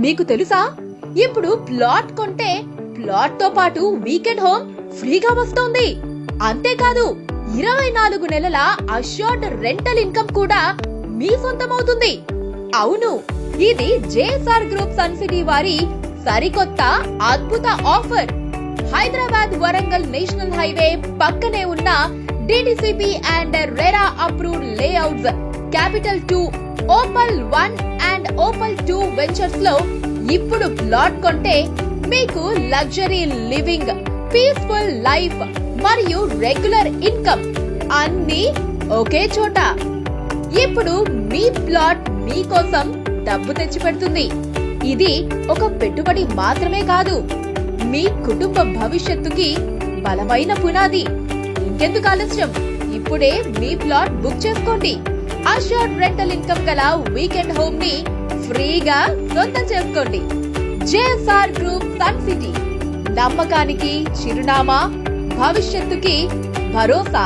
మీకు తెలుసా, ఇప్పుడు ప్లాట్ కొంటే ప్లాట్ తో పాటు వీకెండ్ హోమ్ ఫ్రీగా వస్తోంది. అంతేకాదు 24 నెలల అష్యూర్డ్ రెంటల్ ఇన్కమ్ కూడా మీ సొంతమవుతుంది. అవును, ఇది జేఎస్ఆర్ గ్రూప్ సన్ సిటీ వారి సరికొత్త అద్భుత offer. Hyderabad Warangal national highway పక్కనే ఉన్న DTCP and RERA approved layouts capital 2, Opal 1 and Opal 2 ventures లో ఇప్పుడు ప్లాట్ కొంటే మీకు లగ్జరీ లివింగ్, పీస్ఫుల్ లైఫ్ మరియు రెగ్యులర్ ఇన్కమ్ అన్నీ ఒకే చోట. ఇప్పుడు మీ ప్లాట్ మీకోసం డబ్బు తెచ్చిపెడుతుంది. ఇది ఒక పెట్టుబడి మాత్రమే కాదు, మీ కుటుంబ భవిష్యత్తుకి బలమైన పునాది. ఇంకెందుకు ఆలస్యం, ఇప్పుడే మీ ప్లాట్ బుక్ చేసుకోండి. అష్యూర్డ్ రెంటల్ ఇన్కమ్ గల వీకెండ్ హోమ్ ని ఫ్రీగా సొంతం చేసుకోండి. జేఎస్ఆర్ గ్రూప్ సన్ సిటీ, నమ్మకానికి చిరునామా, భవిష్యత్తుకి భరోసా.